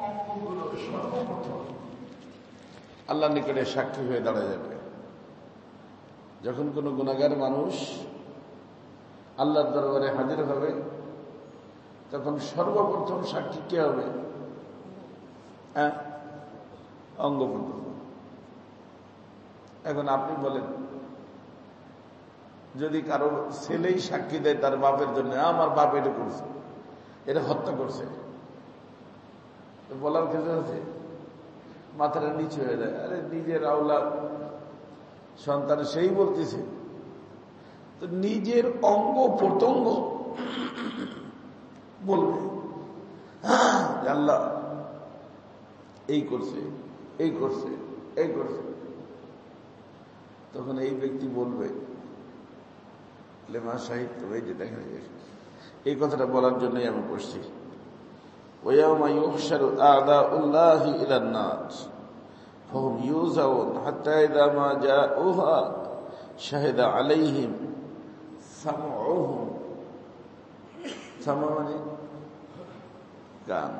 অঙ্গগুলো সর্বপ্রথম আল্লাহর নিকটে সাক্ষী হয়ে দাঁড়া যাবে। যখন কোনো গুনাহগার মানুষ আল্লাহর দরবারে হাজির হবে, তখন সর্বপ্রথম সাক্ষী কে হবে? অঙ্গ প্রত্যঙ্গ। এখন আপনি বলেন, যদি কারো ছেলেই সাক্ষী দেয় তার বাপের জন্য, আমার বাপ এটা করছে, এটা হত্যা করছে, বলার কিছু আছে? মাথাটা নিচু হয়ে যায়। আরে নিজের আওলাদ সন্তান সেই বলতেছে, তো নিজের অঙ্গ প্রত্যঙ্গ বলবে আল্লাহ এই করছে, এই করছে, এই করছে। তখন এই ব্যক্তি বলবে লেমা সাহিত্য, এই যে দেখেন, এই কথাটা বলার জন্যই আমি করছি। ويوم يحشر أعداء الله إلى النار فهم يوزعون حتى إذا ما جاءوها شهد عليهم سمعهم মানে গান।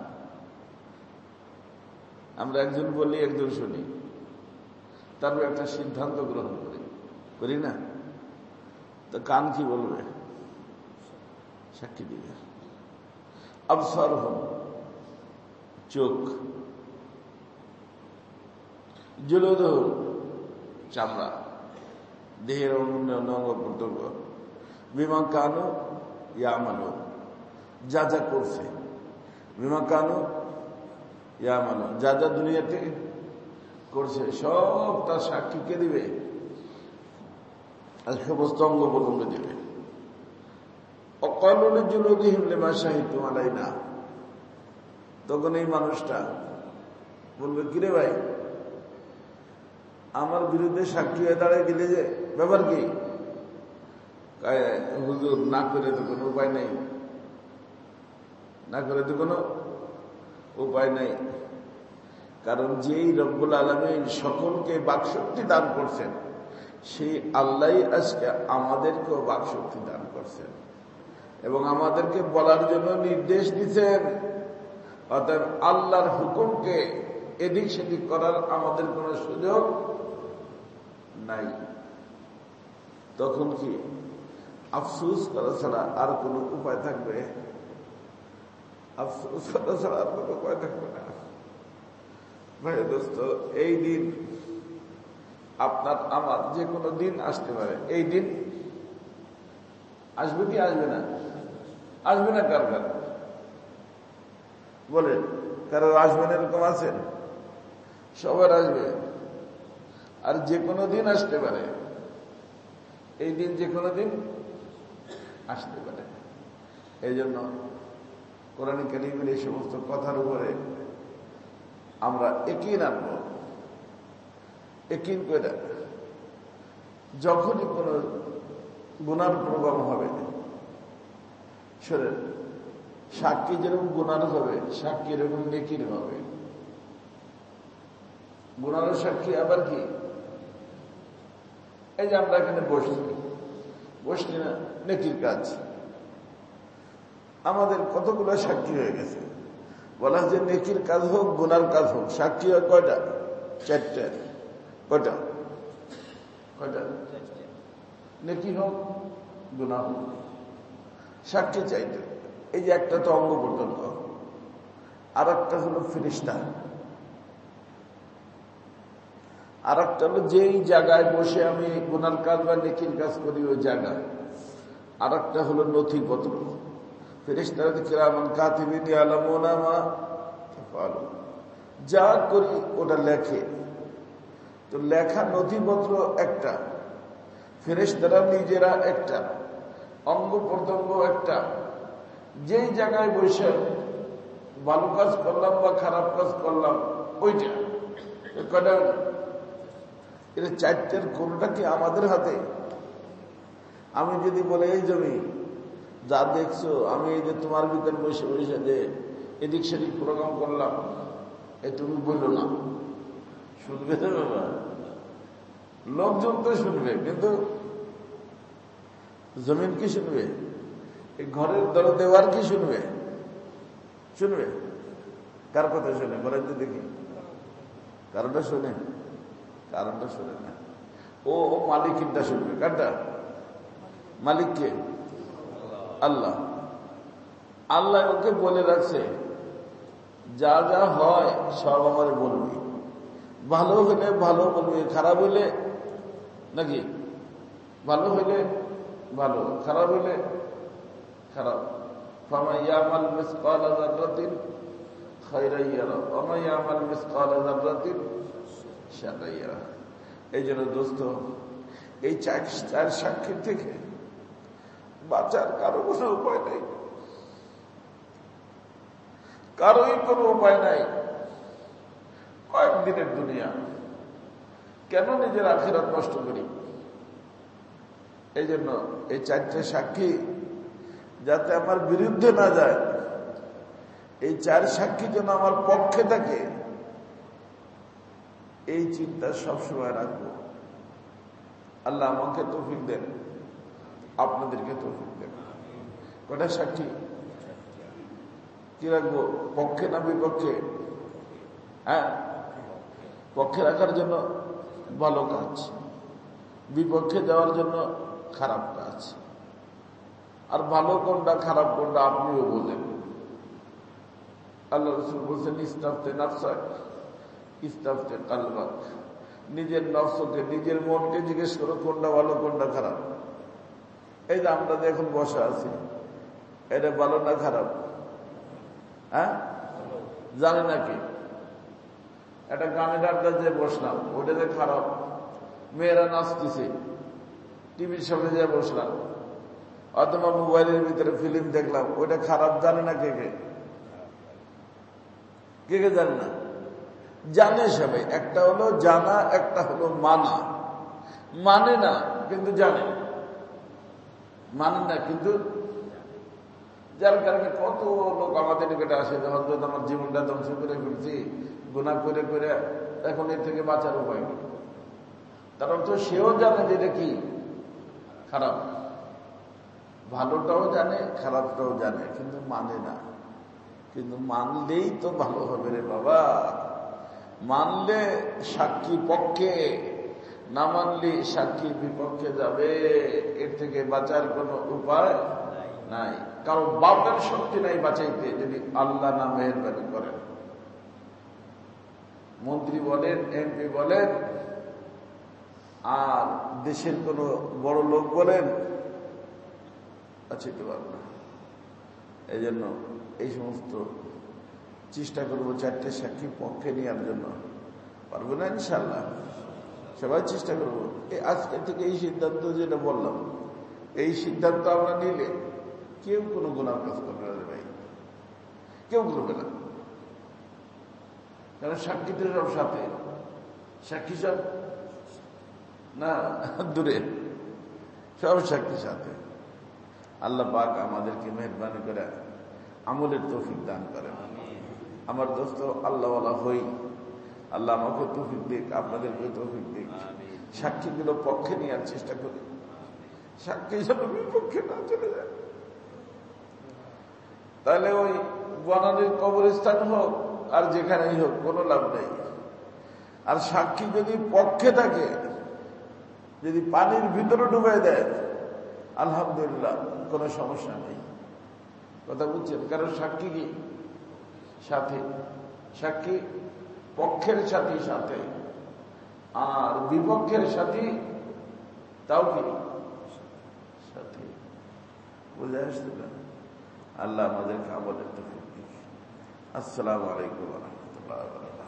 আমরা একজন বলি, একজন শুনি, তারপর একটা সিদ্ধান্ত গ্রহণ করি না? তো কান কি বলবে? সাক্ষী দিবে। আবসারহুম, চোখ, জুলুদুহুম, চামড়া, দেহের অঙ্গ প্রত্যঙ্গ, বিমা কানু ইয়ামালুন, যা যা করছে, বিমা কানু ইয়ামালুন, যা যা দুনিয়াতে করছে সব তার সাক্ষী কে দিবে? আর সমস্ত অঙ্গ প্রত্যঙ্গ দিবে। অকালুল জুলুদিহিম লিমা শাহিদু আলাইনা, তখন এই মানুষটা বলবে, কিরে ভাই, আমার বিরুদ্ধে সাক্ষী হয়ে দাঁড়ায় গেলে যে, ব্যাপার কি? হুজুর, না করে তো কোনো উপায় নেই, না করে তো কোনো উপায় নেই। কারণ যেই রব্বুল আলামিন সকলকে বাকশক্তি দান করছেন, সেই আল্লাহ আজকে আমাদেরকেও বাকশক্তি দান করছেন এবং আমাদেরকে বলার জন্য নির্দেশ দিচ্ছেন। অতএব আল্লাহর হুকুমকে এদিক সেদিক করার আমাদের কোনো সুযোগ নাই। তখন কি আফসোস করা ছাড়া আর কোনো উপায় থাকবে? আফসোস করা ছাড়া আর কোনো উপায় থাকবে না। ভাই দোস্ত, এই দিন আপনার আমার যে কোনো দিন আসতে পারে। এই দিন আসবে কি আসবে না? আসবে না। কার কার বলেন, কারো আসবে না এরকম আছেন? সবার আসবে। আর যে কোনো দিন আসতে পারে। এই দিন যে কোনো দিন আসতে পারে। এই জন্য কোরআন কারীমের এই সমস্ত কথার উপরে আমরা ইয়াকিন আনব। ইয়াকিন করে যখনই কোনো গুনার প্রোগ্রাম হবে, শোনেন, সাক্ষী যেরকম গুনার হবে, সাক্ষী এরকম নেকির হবে। গুনার সাক্ষী আবার কি? এই যে আমরা এখানে বসছি না, নেকির কাজ। আমাদের কতগুলো সাক্ষী হয়ে গেছে। বলা যে নেকির কাজ হোক, গুনার কাজ হোক, সাক্ষী হয় কয়টা? চারটে। কয়টা? নেকি হোক, গুনাহ হোক, সাক্ষী চাইতে। এই যে একটা তো অঙ্গ প্রত্যঙ্গ, আর একটা হলো ফেরেশতা, আর একটা হলো যেই জায়গায় বসে আমি গুনার কাজ বা নেকির কাজ করি ওই জায়গা, আর একটা হলো নথিপত্র। ফেরেশতারা কিরামান কাতিবিন ইয়ালামুনা মা তাফআলুন, যা করি ওটা লেখে। তো লেখা নথিপত্র একটা, ফেরেশতারা নিজেরা একটা, অঙ্গ প্রত্যঙ্গ একটা। যেই জায়গায় বসে ভালো কাজ করলাম বা খারাপ কাজ করলাম ওইটা কটা? এটা চারটের কোনটা কি আমাদের হাতে? আমি যদি বলে, এই জমি যা দেখছো, আমি এই যে তোমার ভিতর বসে বসে যে এদিক সেদিক প্রোগ্রাম করলাম, এ তুমি বললো না, শুনবে তো বাবা? লোকজন তো শুনবে, কিন্তু জমিন কি শুনবে? এই ঘরের দর দেওয়ার কি শুনবে? শুনবে? কার কথা শোনে বলেন তো দেখি? কারণটা শোনে? কারণটা শোনে না। ও মালিকিনটা শুনবে। কারটা? মালিককে? আল্লাহ। আল্লাহ ওকে বলে রাখছে যা যা হয় সব আমার বলবি। ভালো হলে ভালো বলবি, খারাপ হলে নাকি ভালো হলে ভালো, খারাপ হলে খারাপ। ফামান ইয়ামাল মিসকালা যাররাতিন খায়রান ইয়ারা ওয়া মান ইয়ামাল মিসকালা যাররাতিন শাররান ইয়ারা। এই জন্য দোস্ত, এই চার সাক্ষী থেকে বাঁচার কারো কোনো উপায় নেই, কারোই কোনো উপায় নাই। কয়েকদিনের দুনিয়া, কেন নিজের আখিরাত নষ্ট করি? এই জন্য এই চারটে সাক্ষী যাতে আমার বিরুদ্ধে না যায়, এই চার সাক্ষী যেন আমার পক্ষে থাকে, এই চিন্তা সবসময় রাখবো। আল্লাহ আমাকে তৌফিক দেন, আপনাদেরকে তৌফিক দেন। কটা সাক্ষী কি রাখবো? পক্ষে না বিপক্ষে? হ্যাঁ, পক্ষে রাখার জন্য ভালো কাজ, বিপক্ষে যাওয়ার জন্য খারাপ কাজ। আর ভালো কোনটা খারাপ কোনটা আপনিও বলেন। আল্লাহ রাসূল বলছেন ইস্তাফতে নাফসাক ইস্তাফতে কালবাক। নিজের নফসকে, নিজের মনকে জিজ্ঞেস করো কোনটা ভালো কোনটা খারাপ। এই যে আমরা এখন বসা আছি, এটা ভালো না খারাপ? হ্যাঁ, জানে নাকি? একটা গানের আড্ডা যে বসলাম, ওটা যে খারাপ। মেয়েরা নাচতেছে, টিভির সামনে যে বসলাম, অথবা মোবাইলের ভিতরে ফিল্ম দেখলাম, ওইটা খারাপ। জানে না কে কে? কে কে জানে না? জানে সবাই। একটা হলো জানা, একটা হলো মানা। মানে না কিন্তু জানে, মানে না কিন্তু। যার কারণে কত লোক আমাদের নিকটে আসে, যখন আমার জীবনটা ধ্বংস করে ফেলছি, গুনাহ করে করে, এখন এর থেকে বাঁচার উপায় নেই। তার অর্থ সেও জানে যে এটা কি খারাপ, ভালোটাও জানে খারাপটাও জানে, কিন্তু মানে না। কিন্তু মানলেই তো ভালো হবে রে বাবা। মানলে সাক্ষী পক্ষে, না মানলে সাক্ষী বিপক্ষে যাবে। এর থেকে বাঁচার কোনো উপায় নাই। কারণ বাপের শক্তি নাই বাঁচাইতে, যদি আল্লাহ না মেহেরবানি করেন। মন্ত্রী বলেন, এমপি বলেন, আর দেশের কোন বড় লোক বলেন, বাঁচাইতে পারবে না। এই জন্য এই সমস্ত চেষ্টা করবো চারটে সাক্ষী পক্ষে নেওয়ার জন্য। পারবো না ইনশাল্লাহ, সবাই চেষ্টা করবো। আজকে থেকে এই সিদ্ধান্ত যেটা বললাম, এই সিদ্ধান্ত আমরা নিলে কেউ কোনো গুনাহ কাজ করবে না ভাই, কেউ করবে না। কারণ সাক্ষীদের সব সাথে, সাক্ষী সব না দূরে, সব সাক্ষী সাথে। আল্লাহ পাক আমাদেরকে মেহেরবানি করে আমলের তৌফিক দান করেন। আমার দোস্ত আল্লাহওয়ালা হই, আল্লাহ আমাকে তৌফিক দিক, আপনাদেরকে তৌফিক দিক। সাক্ষীগুলো পক্ষে নেওয়ার চেষ্টা করি, সাক্ষী যেন বিপক্ষে না চলে যায়। তাহলে ওই বনানীর কবরস্থান হোক আর যেখানেই হোক, কোনো লাভ নেই। আর সাক্ষী যদি পক্ষে থাকে, যদি পানির ভিতরে ডুবাই দেয়, আলহামদুলিল্লাহ, কোনো সমস্যা নেই। কথা বুঝছেন? কারণ সাক্ষী কি সাথে, সাক্ষী পক্ষের সাথে সাথে, আর বিপক্ষের সাথে তাও কি সাথে। বুঝে আসতে না? আল্লাহ আমাদেরকে আমলের তৌফিক দিন। আসসালামু আলাইকুম ওয়া রাহমাতুল্লাহি ওয়া বারাকাতুহু।